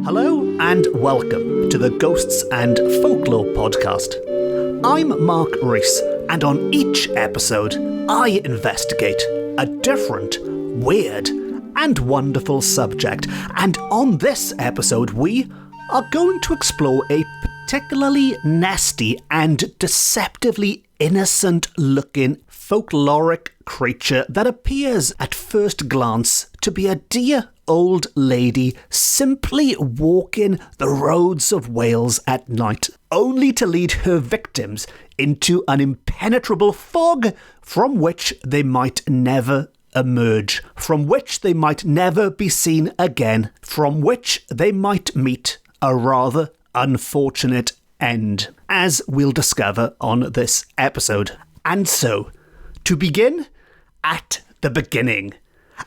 Hello and welcome to the Ghosts and Folklore podcast. I'm Mark Rees, and on each episode, I investigate a different, weird, and wonderful subject. And on this episode, we are going to explore a particularly nasty and deceptively innocent-looking folkloric creature that appears at first glance to be a dear old lady simply walking the roads of Wales at night, only to lead her victims into an impenetrable fog from which they might never emerge, from which they might never be seen again, from which they might meet a rather unfortunate end, as we'll discover on this episode. And so, to begin at the beginning.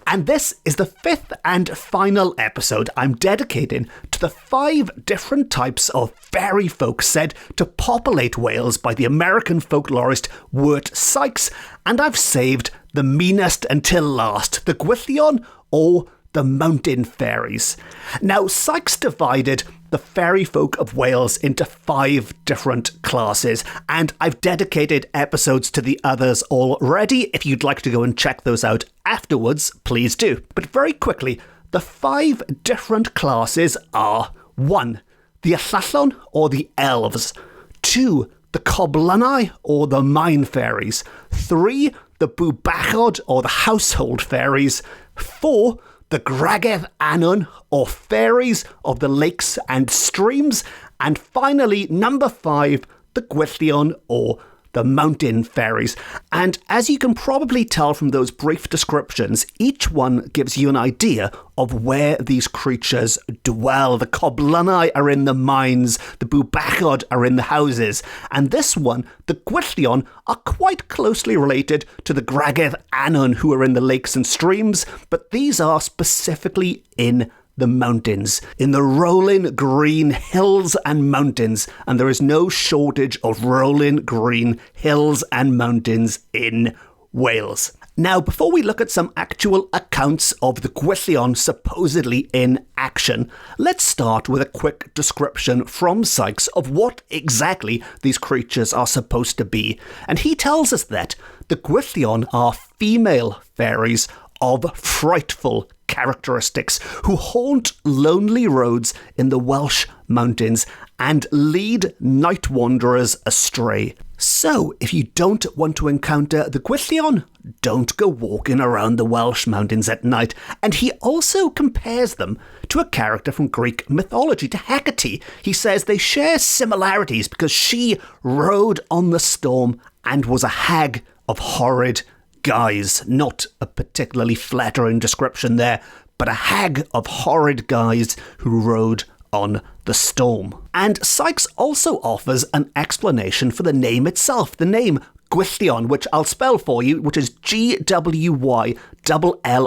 And this is the fifth and final episode I'm dedicating to the 5 different types of fairy folk said to populate Wales by the American folklorist Wirt Sykes, and I've saved the meanest until last, the Gwyllion or the mountain fairies. Now, Sykes divided the fairy folk of Wales into 5 different classes, and I've dedicated episodes to the others already. If you'd like to go and check those out afterwards, please do. But very quickly, the 5 different classes are 1. The Allallon or the elves. 2. The Coblynau or the mine fairies. 3. The Bwbachod or the household fairies. 4. The Gwragedd Annwn, or fairies of the lakes and streams. And finally, number 5, the Gwyllion, or the mountain fairies. And as you can probably tell from those brief descriptions, each one gives you an idea of where these creatures dwell. The Coblynau are in the mines, the Bwbachod are in the houses, and this one, the Gwyllion, are quite closely related to the Gwragedd Annwn, who are in the lakes and streams, but these are specifically in the mountains, in the rolling green hills and mountains, and there is no shortage of rolling green hills and mountains in Wales. Now, before we look at some actual accounts of the Gwyllion supposedly in action, let's start with a quick description from Sykes of what exactly these creatures are supposed to be. And he tells us that the Gwyllion are female fairies of frightful characteristics who haunt lonely roads in the Welsh mountains and lead night wanderers astray. So, if you don't want to encounter the Gwyllion, don't go walking around the Welsh mountains at night. And he also compares them to a character from Greek mythology, to Hecate. He says they share similarities because she rode on the storm and was a hag of horrid guise. Not a particularly flattering description there, but a hag of horrid guise who rode on the storm. And Sykes also offers an explanation for the name itself, the name Gwyllion, which I'll spell for you, which is Gwylll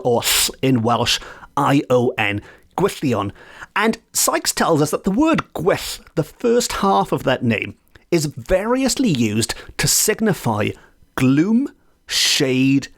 or in Welsh, I-O-N, Gwyllion. And Sykes tells us that the word gwyll, the first half of that name, is variously used to signify gloom, shade,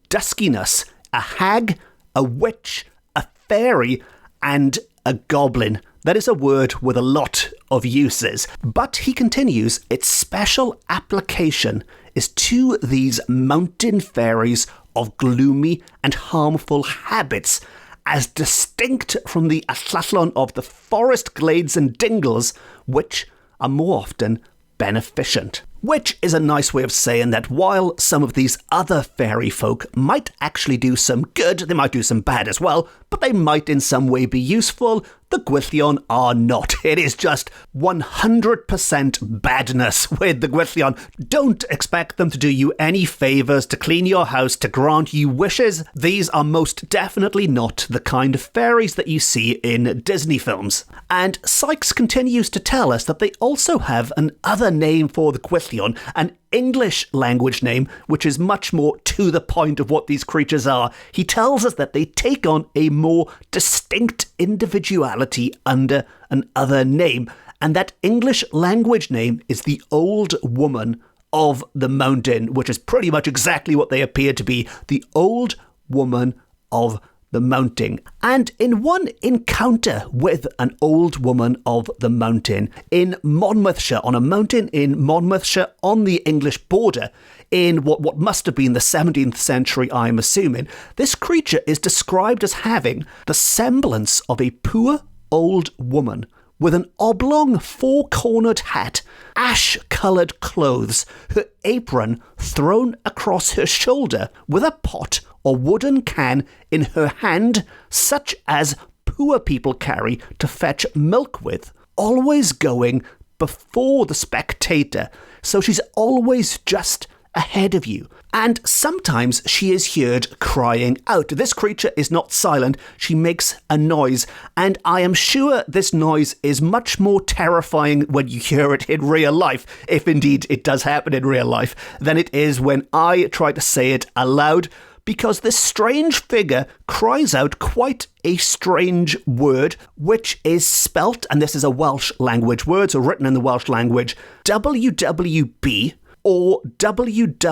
duskiness, a hag, a witch, a fairy, and a goblin. That is a word with a lot of uses. But he continues, its special application is to these mountain fairies of gloomy and harmful habits, as distinct from the Allallon of the forest glades and dingles, which are more often beneficent. Which is a nice way of saying that while some of these other fairy folk might actually do some good, they might do some bad as well, but they might in some way be useful, the Gwyllion are not. It is just 100% badness with the Gwyllion. Don't expect them to do you any favours, to clean your house, to grant you wishes. These are most definitely not the kind of fairies that you see in Disney films. And Sykes continues to tell us that they also have another name for the Gwyllion, an English language name, which is much more to the point of what these creatures are. He tells us that they take on a more distinct individuality under another name, and that English language name is the Old Woman of the Mountain, which is pretty much exactly what they appear to be, the Old Woman of the mountain. And in one encounter with an old woman of the mountain in Monmouthshire, on a mountain in Monmouthshire on the English border, in what must have been the 17th century, I'm assuming, this creature is described as having the semblance of a poor old woman with an oblong four-cornered hat, ash-coloured clothes, her apron thrown across her shoulder, with a pot or wooden can in her hand, such as poor people carry to fetch milk with, always going before the spectator, so she's always just ahead of you. And sometimes she is heard crying out. This creature is not silent, she makes a noise, and I am sure this noise is much more terrifying when you hear it in real life, if indeed it does happen in real life, than it is when I try to say it aloud, because this strange figure cries out quite a strange word, which is spelt, and this is a Welsh language word, so written in the Welsh language, WWB, or WW-BWB.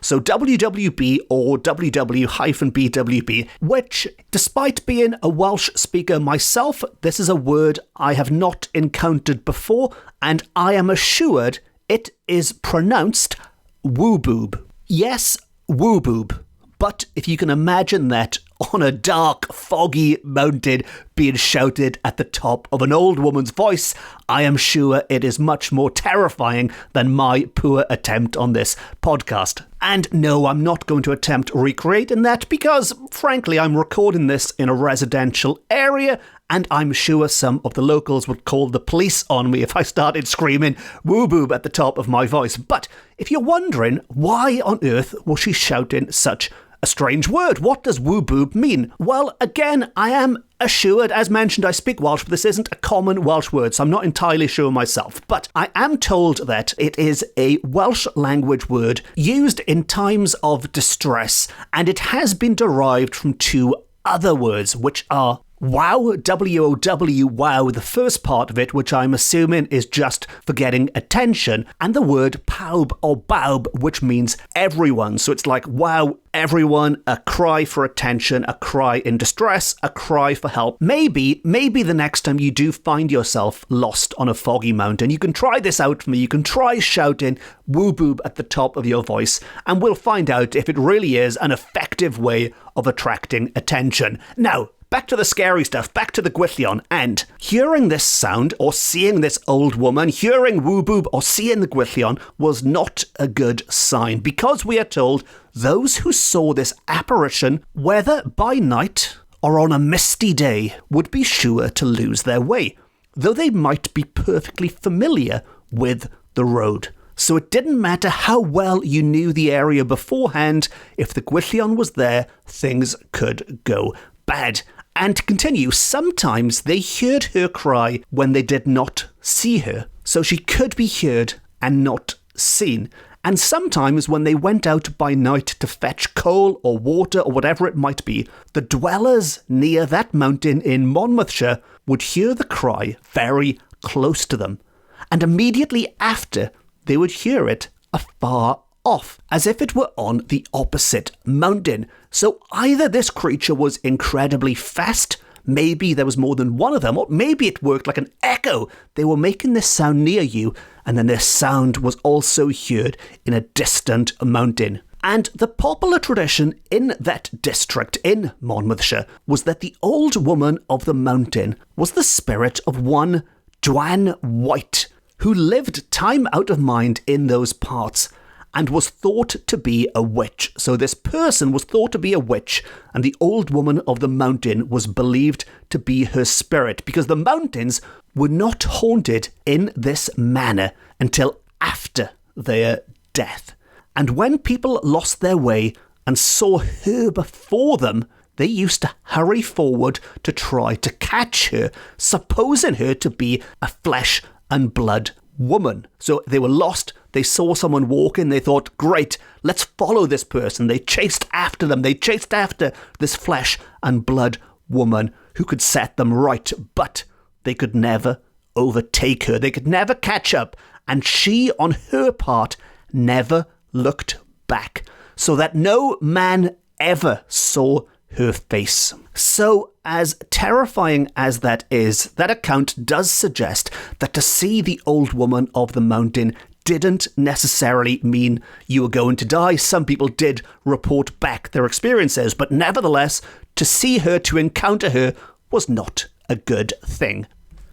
So WWB or WW-BWB, which, despite being a Welsh speaker myself, this is a word I have not encountered before, and I am assured it is pronounced wooboob. Yes, wooboob. But if you can imagine that on a dark, foggy mountain being shouted at the top of an old woman's voice, I am sure it is much more terrifying than my poor attempt on this podcast. And no, I'm not going to attempt recreating that because, frankly, I'm recording this in a residential area, and I'm sure some of the locals would call the police on me if I started screaming woo-boob at the top of my voice. But if you're wondering, why on earth was she shouting such a strange word? What does woo-boob mean? Well, again, I am assured, as mentioned, I speak Welsh, but this isn't a common Welsh word, so I'm not entirely sure myself. But I am told that it is a Welsh language word used in times of distress, and it has been derived from two other words, which are wow, W-O-W, wow, the first part of it, which I'm assuming is just for getting attention, and the word pawb or baub, which means everyone. So it's like, wow, everyone, a cry for attention, a cry in distress, a cry for help. Maybe the next time you do find yourself lost on a foggy mountain, you can try this out for me. You can try shouting woo-boob at the top of your voice, and we'll find out if it really is an effective way of attracting attention. Now, back to the scary stuff, back to the Gwyllion, and hearing this sound or seeing this old woman, hearing woo-boob or seeing the Gwyllion was not a good sign, because we are told those who saw this apparition, whether by night or on a misty day, would be sure to lose their way, though they might be perfectly familiar with the road. So it didn't matter how well you knew the area beforehand, if the Gwyllion was there, things could go bad. And to continue, sometimes they heard her cry when they did not see her, so she could be heard and not seen. And sometimes when they went out by night to fetch coal or water or whatever it might be, the dwellers near that mountain in Monmouthshire would hear the cry very close to them. And immediately after, they would hear it afar off, as if it were on the opposite mountain. So either this creature was incredibly fast, maybe there was more than one of them, or maybe it worked like an echo. They were making this sound near you, and then this sound was also heard in a distant mountain. And the popular tradition in that district in Monmouthshire was that the old woman of the mountain was the spirit of one Dwan White, who lived time out of mind in those parts, and was thought to be a witch. So this person was thought to be a witch, and the old woman of the mountain was believed to be her spirit, because the mountains were not haunted in this manner until after their death. And when people lost their way and saw her before them, they used to hurry forward to try to catch her, supposing her to be a flesh and blood woman. So they were lost, they saw someone walking, they thought, great, let's follow this person. They chased after them, they chased after this flesh and blood woman who could set them right, but they could never overtake her, they could never catch up, and she, on her part, never looked back, so that no man ever saw her face. So, as terrifying as that is, that account does suggest that to see the old woman of the mountain didn't necessarily mean you were going to die. Some people did report back their experiences, but nevertheless, to see her, to encounter her, was not a good thing.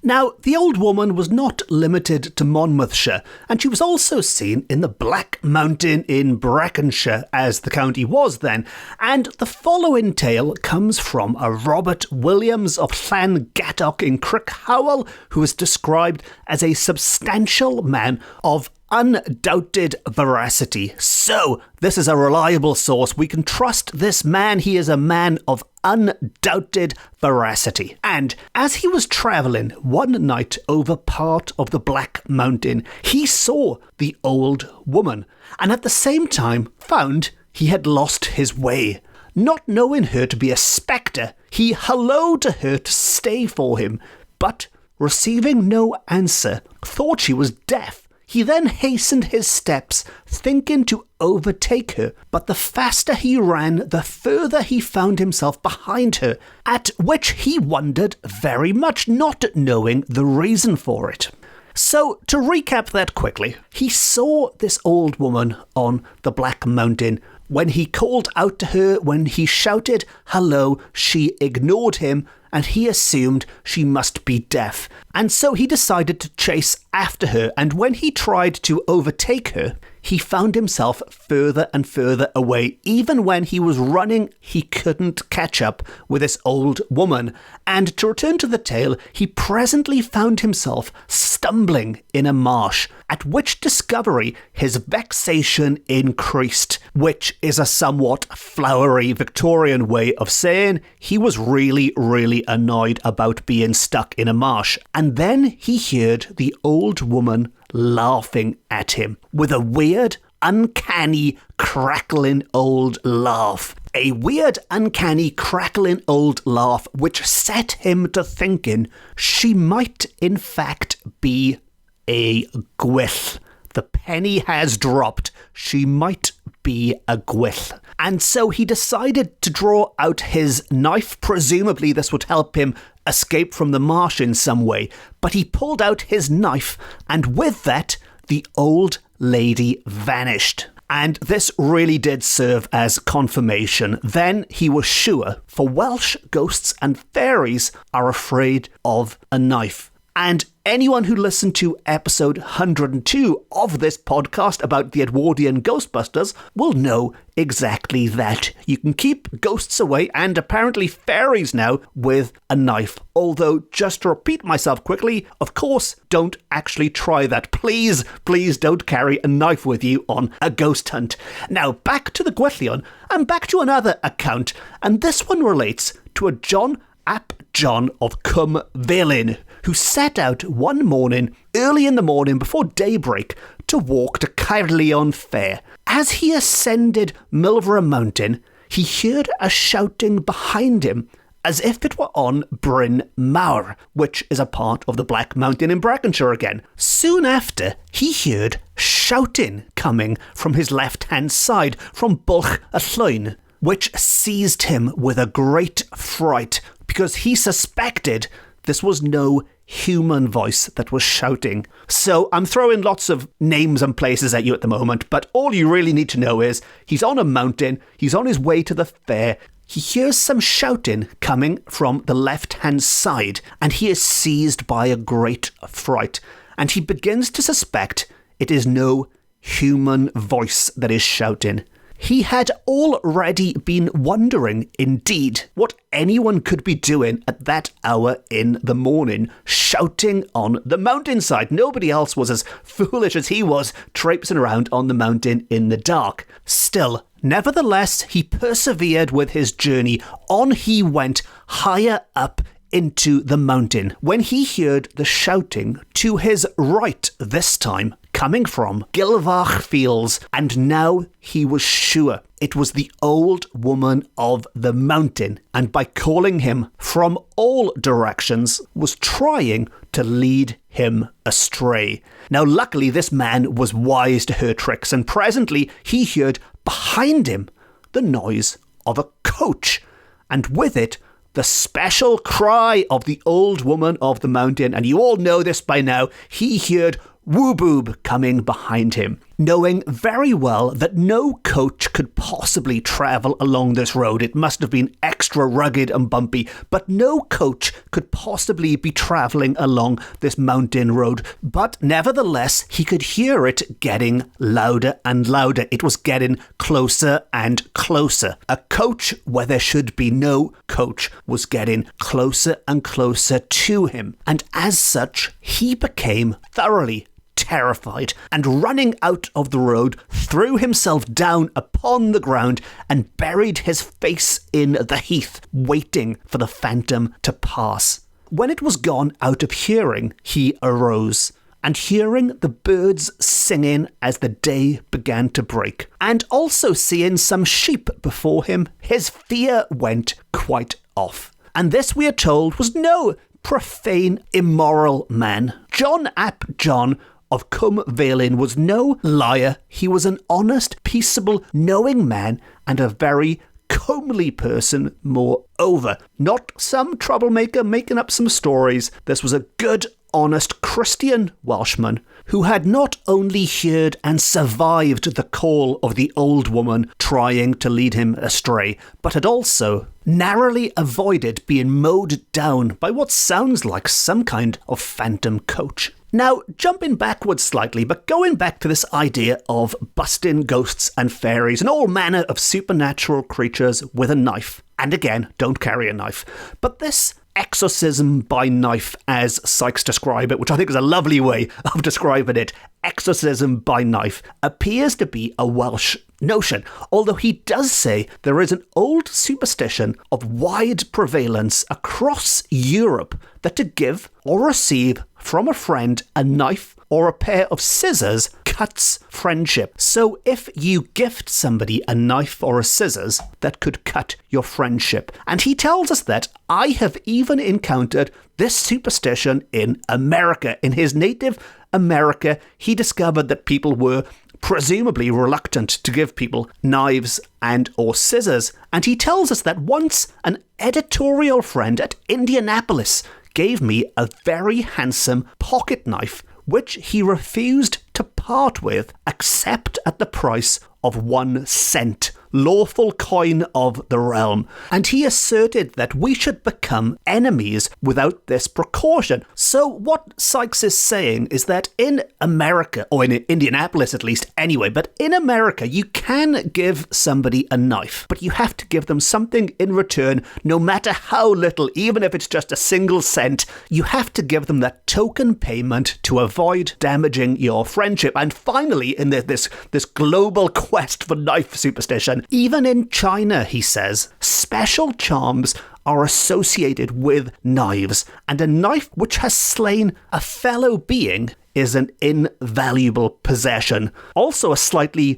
Now, the old woman was not limited to Monmouthshire, and she was also seen in the Black Mountain in Breconshire, as the county was then, and the following tale comes from a Robert Williams of Llangaddock in Crickhowell, who is described as a substantial man of undoubted veracity. So, this is a reliable source. We can trust this man. He is a man of undoubted veracity. And as he was travelling one night over part of the Black Mountain, he saw the old woman, and at the same time found he had lost his way. Not knowing her to be a spectre, he hallooed to her to stay for him, but receiving no answer, thought she was deaf. He then hastened his steps, thinking to overtake her, but the faster he ran, the further he found himself behind her, at which he wondered very much, not knowing the reason for it. So, to recap that quickly, he saw this old woman on the Black Mountain. When he called out to her, when he shouted hello, she ignored him, and he assumed she must be deaf. And so he decided to chase after her, and when he tried to overtake her, he found himself further and further away. Even when he was running, he couldn't catch up with this old woman. And to return to the tale, he presently found himself stumbling in a marsh, at which discovery his vexation increased, which is a somewhat flowery Victorian way of saying he was really, really annoyed about being stuck in a marsh. And then he heard the old woman laughing at him with a weird, uncanny, crackling old laugh. A weird, uncanny, crackling old laugh which set him to thinking she might in fact be a Gwyll. The penny has dropped. She might be a Gwyll. And so he decided to draw out his knife. Presumably this would help him escape from the marsh in some way. But he pulled out his knife, and with that, the old lady vanished. And this really did serve as confirmation. Then he was sure, for Welsh ghosts and fairies are afraid of a knife. And anyone who listened to episode 102 of this podcast about the Edwardian Ghostbusters will know exactly that. You can keep ghosts away, and apparently fairies now, with a knife. Although, just to repeat myself quickly, of course, don't actually try that. Please, please don't carry a knife with you on a ghost hunt. Now, back to the Gwyllion, and back to another account, and this one relates to a John ap John of Gwyllion, who set out one morning, early in the morning before daybreak, to walk to Gwyllion Fair. As he ascended Milvera Mountain, he heard a shouting behind him, as if it were on Bryn Mawr, which is a part of the Black Mountain in Breconshire again. Soon after, he heard shouting coming from his left-hand side, from Bwlch y Llwyn, which seized him with a great fright, because he suspected this was no human voice that was shouting. So I'm throwing lots of names and places at you at the moment, but all you really need to know is he's on a mountain, he's on his way to the fair, he hears some shouting coming from the left-hand side, and he is seized by a great fright, and he begins to suspect it is no human voice that is shouting. He had already been wondering, indeed, what anyone could be doing at that hour in the morning, shouting on the mountainside. Nobody else was as foolish as he was, traipsing around on the mountain in the dark. Still, nevertheless, he persevered with his journey. On he went, higher up into the mountain, when he heard the shouting to his right this time, coming from Gilfach Fields, and now he was sure it was the old woman of the mountain, and by calling him from all directions was trying to lead him astray. Now luckily this man was wise to her tricks, and presently he heard behind him the noise of a coach, and with it, the special cry of the old woman of the mountain. And you all know this by now. He heard Woo-boob coming behind him, knowing very well that no coach could possibly travel along this road. It must have been extra rugged and bumpy, but no coach could possibly be travelling along this mountain road. But nevertheless, he could hear it getting louder and louder. It was getting closer and closer. A coach where there should be no coach was getting closer and closer to him. And as such, he became thoroughly terrified, and running out of the road, threw himself down upon the ground and buried his face in the heath, waiting for the phantom to pass. When it was gone out of hearing, he arose, and hearing the birds singing as the day began to break, and also seeing some sheep before him, his fear went quite off. And this, we are told, was no profane, immoral man. John ap John of Gwyllion was no liar. He was an honest, peaceable, knowing man, and a very comely person moreover. Not some troublemaker making up some stories. This was a good, honest Christian Welshman who had not only heard and survived the call of the old woman trying to lead him astray, but had also narrowly avoided being mowed down by what sounds like some kind of phantom coach. Now, jumping backwards slightly, but going back to this idea of busting ghosts and fairies and all manner of supernatural creatures with a knife. And again, don't carry a knife. But this exorcism by knife, as Sykes describe it, which I think is a lovely way of describing it, exorcism by knife, appears to be a Welsh notion, although he does say there is an old superstition of wide prevalence across Europe that to give or receive from a friend a knife or a pair of scissors cuts friendship. So if you gift somebody a knife or a scissors, that could cut your friendship. And he tells us that I have even encountered this superstition in America. In his native America, he discovered that people were presumably reluctant to give people knives and or scissors. And he tells us that once an editorial friend at Indianapolis gave me a very handsome pocket knife, which he refused to part with except at the price of 1 cent, lawful coin of the realm. And he asserted that we should become enemies without this precaution. So what Sykes is saying is that in America, or in Indianapolis at least anyway, but in America you can give somebody a knife, but you have to give them something in return, no matter how little, even if it's just a single cent. You have to give them that token payment to avoid damaging your friendship. And finally, in this global quest for knife superstition, even in China, he says, special charms are associated with knives, and a knife which has slain a fellow being is an invaluable possession. Also a slightly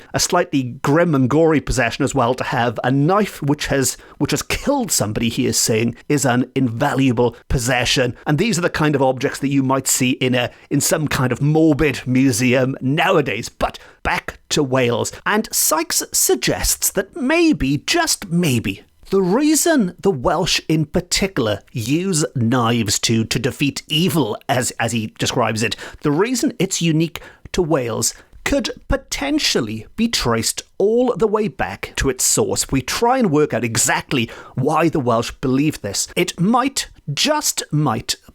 grim and gory possession as well to have. A knife which has killed somebody, he is saying, is an invaluable possession. And these are the kind of objects that you might see in some kind of morbid museum nowadays. But back to Wales. And Sykes suggests that maybe, just maybe, the reason the Welsh in particular use knives to defeat evil, as he describes it, the reason it's unique to Wales could potentially be traced all the way back to its source. If we try and work out exactly why the Welsh believe this, it might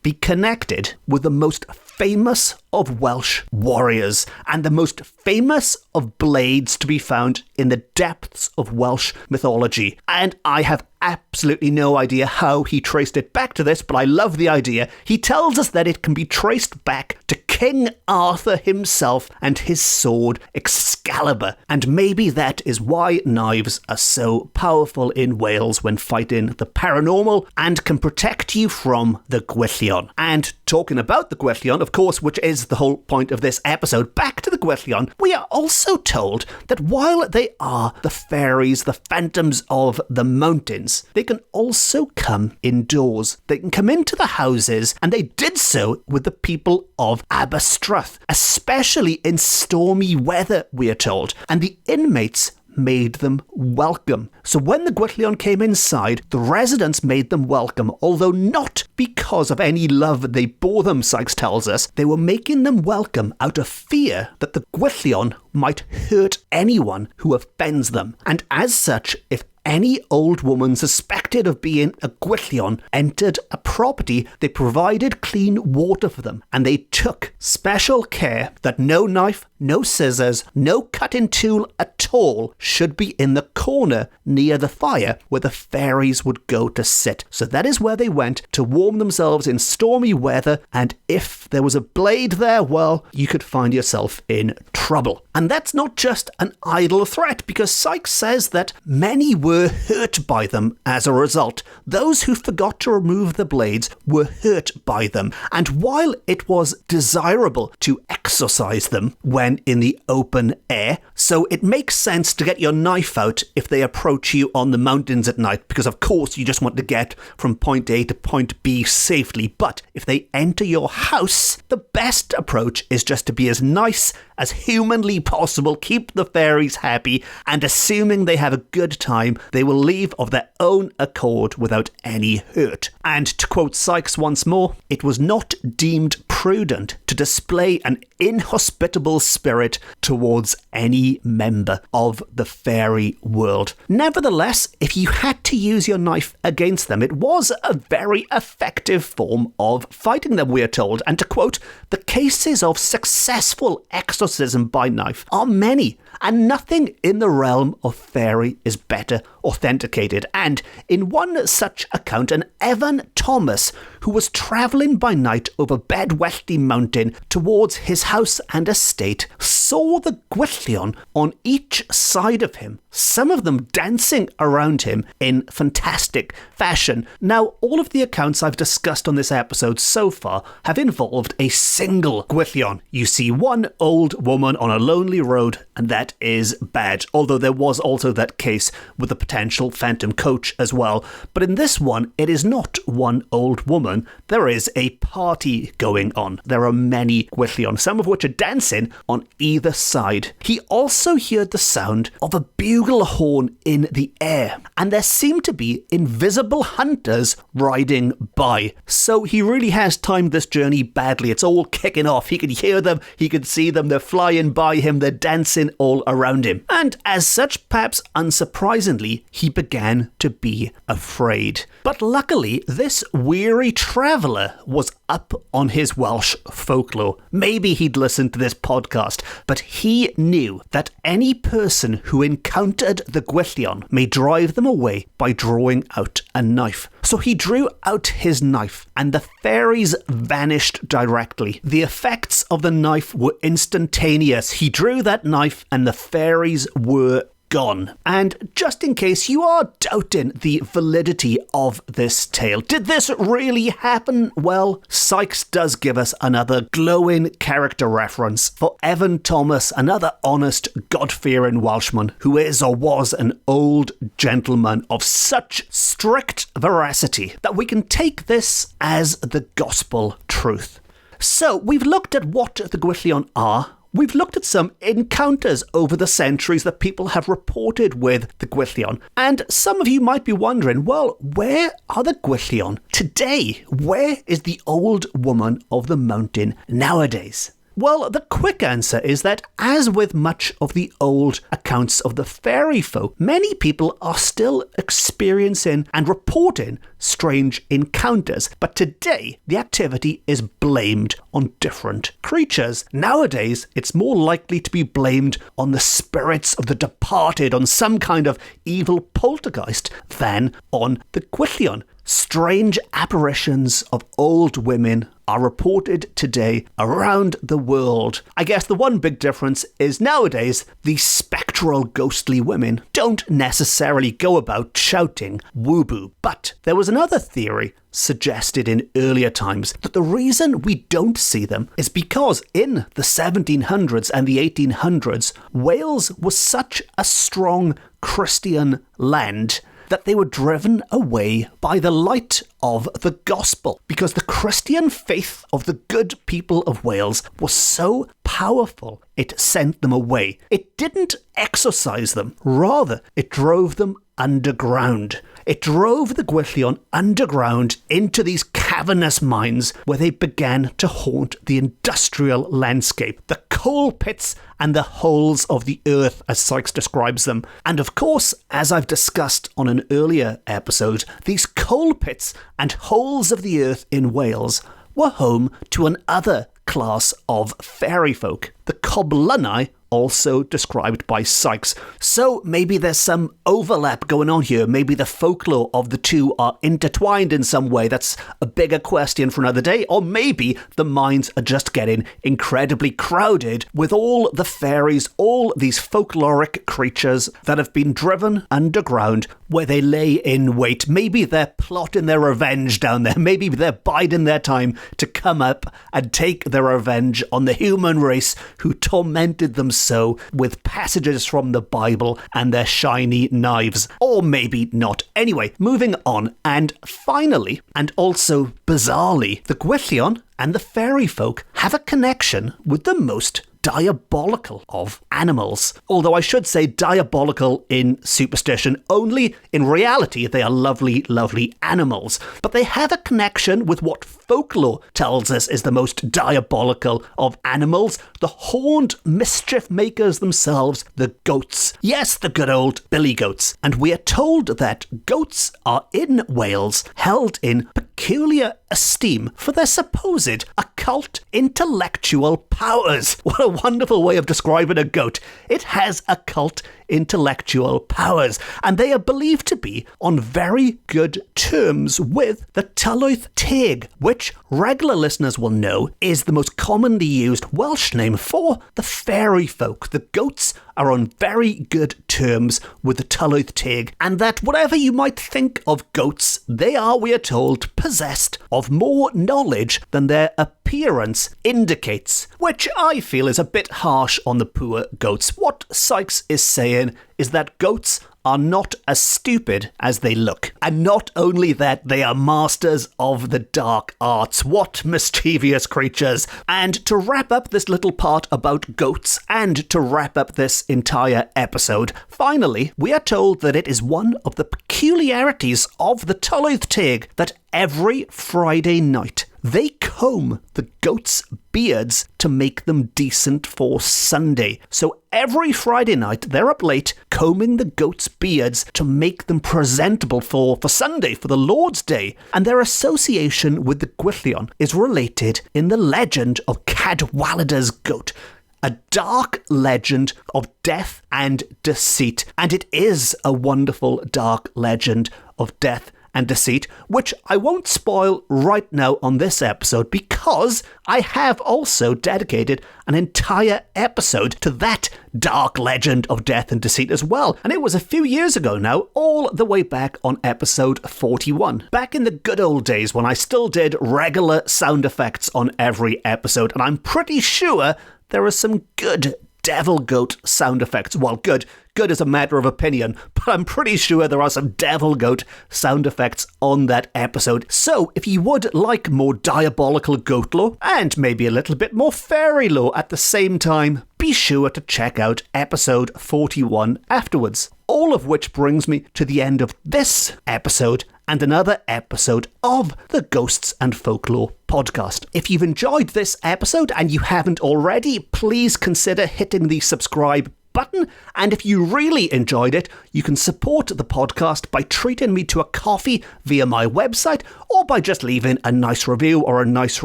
be connected with the most famous of Welsh warriors and the most famous of blades to be found in the depths of Welsh mythology. And I have absolutely no idea how he traced it back to this, but I love the idea. He tells us that it can be traced back to King Arthur himself and his sword Excalibur. And maybe that is why knives are so powerful in Wales when fighting the paranormal and can protect you from the Gwyllion. And talking about the Gwyllion, of course, which is the whole point of this episode, back to the Gwyllion, we are also told that while they are the fairies, the phantoms of the mountains, they can also come indoors. They can come into the houses, and they did so with the people of Aberystwyth, especially in stormy weather, we are told. And the inmates made them welcome. So when the Gwyllion came inside, the residents made them welcome, although not because of any love they bore them, Sykes tells us. They were making them welcome out of fear that the Gwyllion might hurt anyone who offends them. And as such, if any old woman suspected of being a Gwyllion entered a property, they provided clean water for them, and they took special care that no knife, no scissors, no cutting tool at all should be in the corner near the fire where the fairies would go to sit. So that is where they went to warm themselves in stormy weather, and if there was a blade there, well, you could find yourself in trouble. And that's not just an idle threat, because Sykes says that many were hurt by them as a result. Those who forgot to remove the blades were hurt by them, and while it was desirable to exorcise them when in the open air, so it makes sense to get your knife out if they approach you on the mountains at night, because of course you just want to get from point A to point B safely. But if they enter your house, the best approach is just to be as nice as humanly possible, keep the fairies happy, and assuming they have a good time, they will leave of their own accord without any hurt. And to quote Sykes once more, it was not deemed prudent to display an inhospitable spirit towards any member of the fairy world. Nevertheless, if you had to use your knife against them, it was a very effective form of fighting them, we are told. And to quote, the cases of successful exorcism by knife are many, and nothing in the realm of fairy is better authenticated. And in one such account, an Evan Thomas, who was travelling by night over Bedwellty Mountain towards his house and estate, saw the Gwyllion on each side of him, some of them dancing around him in fantastic fashion. Now, all of the accounts I've discussed on this episode so far have involved a single Gwyllion. You see one old woman on a lonely road, and that is bad, although there was also that case with the potential phantom coach as well. But in this one, it is not one old woman. There is a party going on. There are many Gwyllion, some of which are dancing on either side. He also heard the sound of a bugle horn in the air, and there seemed to be invisible hunters riding by. So he really has timed this journey badly. It's all kicking off. He could hear them, he could see them, they're flying by him, they're dancing all around him. And as such, perhaps unsurprisingly, he began to be afraid. But luckily, this weary traveller was up on his Welsh folklore. Maybe he'd listened to this podcast, but he knew that any person who encountered the Gwyllion may drive them away by drawing out a knife. So he drew out his knife, and the fairies vanished directly. The effects of the knife were instantaneous. He drew that knife, and the fairies were gone. And just in case you are doubting the validity of this tale, did this really happen? Well, Sykes does give us another glowing character reference for Evan Thomas, another honest, God-fearing Welshman who is or was an old gentleman of such strict veracity that we can take this as the gospel truth. So we've looked at what the Gwyllion are. We've looked at some encounters over the centuries that people have reported with the Gwyllion. And some of you might be wondering, well, where are the Gwyllion today? Where is the old woman of the mountain nowadays? Well, the quick answer is that, as with much of the old accounts of the fairy folk, many people are still experiencing and reporting strange encounters. But today, the activity is blamed on different creatures. Nowadays, it's more likely to be blamed on the spirits of the departed, on some kind of evil poltergeist, than on the Gwyllion. Strange apparitions of old women are reported today around the world. I guess the one big difference is nowadays the spectral ghostly women don't necessarily go about shouting woo-boo. But there was another theory suggested in earlier times that the reason we don't see them is because in the 1700s and the 1800s, Wales was such a strong Christian land that they were driven away by the light of the gospel, because the Christian faith of the good people of Wales was so powerful, it sent them away. It didn't exorcise them, rather it drove them underground. It drove the Gwyllion underground into these cavernous mines where they began to haunt the industrial landscape, the coal pits and the holes of the earth, as Sykes describes them. And of course, as I've discussed on an earlier episode, these coal pits and holes of the earth in Wales were home to another class of fairy folk, the Gwyllion, also described by Sykes. So maybe there's some overlap going on here. Maybe the folklore of the two are intertwined in some way. That's a bigger question for another day. Or maybe the mines are just getting incredibly crowded with all the fairies, all these folkloric creatures that have been driven underground where they lay in wait. Maybe they're plotting their revenge down there. Maybe they're biding their time to come up and take their revenge on the human race who tormented them so with passages from the Bible and their shiny knives. Or maybe not. Anyway, moving on. And finally, and also bizarrely, the Gwyllion and the fairy folk have a connection with the most diabolical of animals. Although I should say diabolical in superstition, only in reality they are lovely, lovely animals. But they have a connection with what folklore tells us is the most diabolical of animals, the horned mischief makers themselves, the goats. Yes, the good old billy goats. And we are told that goats are in Wales held in peculiar esteem for their supposed occult intellectual powers. What a wonderful way of describing a goat. It has occult intellectual powers, and they are believed to be on very good terms with the Tylwyth Teg, which regular listeners will know is the most commonly used Welsh name for the fairy folk. The goats are on very good terms with the Tylwyth Teg, and that whatever you might think of goats, they are, we are told, possessed of more knowledge than their appearance indicates, which I feel is a bit harsh on the poor goats. What Sykes is saying is that goats are not as stupid as they look. And not only that, they are masters of the dark arts. What mischievous creatures. And to wrap up this little part about goats, and to wrap up this entire episode, finally, we are told that it is one of the peculiarities of the Tylwyth Teg that every Friday night they comb the goats' beards to make them decent for Sunday. So every Friday night, they're up late combing the goats' beards to make them presentable for Sunday, for the Lord's Day. And their association with the Gwyllion is related in the legend of Cadwaladr's goat, a dark legend of death and deceit. And it is a wonderful dark legend of death and deceit, which I won't spoil right now on this episode, because I have also dedicated an entire episode to that dark legend of death and deceit as well. And it was a few years ago now, all the way back on episode 41. Back in the good old days when I still did regular sound effects on every episode, and I'm pretty sure there are some good devil goat sound effects. Well, good is a matter of opinion, but I'm pretty sure there are some devil goat sound effects on that episode. So if you would like more diabolical goat lore and maybe a little bit more fairy lore at the same time, be sure to check out episode 41 afterwards. All of which brings me to the end of this episode and another episode of the Ghosts and Folklore podcast. If you've enjoyed this episode and you haven't already, please consider hitting the subscribe button. And if you really enjoyed it, you can support the podcast by treating me to a coffee via my website, or by just leaving a nice review or a nice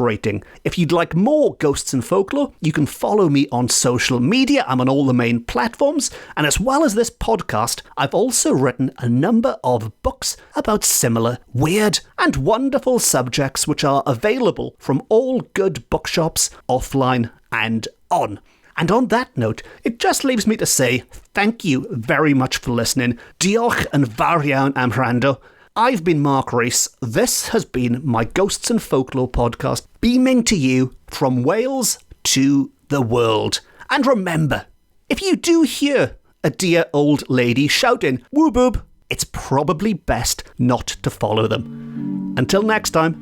rating. If you'd like more Ghosts and Folklore, you can follow me on social media. I'm on all the main platforms. And as well as this podcast, I've also written a number of books about similar weird and wonderful subjects, which are available from all good bookshops offline and on. And on that note, it just leaves me to say thank you very much for listening. Diolch yn fawr iawn am wrando. I've been Mark Rees. This has been my Ghosts and Folklore podcast, beaming to you from Wales to the world. And remember, if you do hear a dear old lady shouting, "Woo boob," it's probably best not to follow them. Until next time,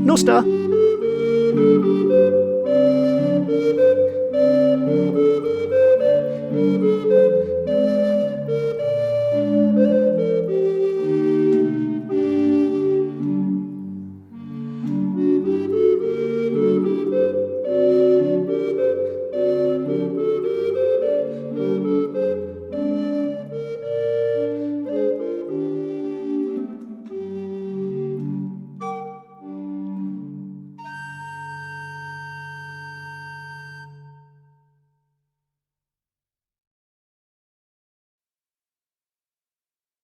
Nosta!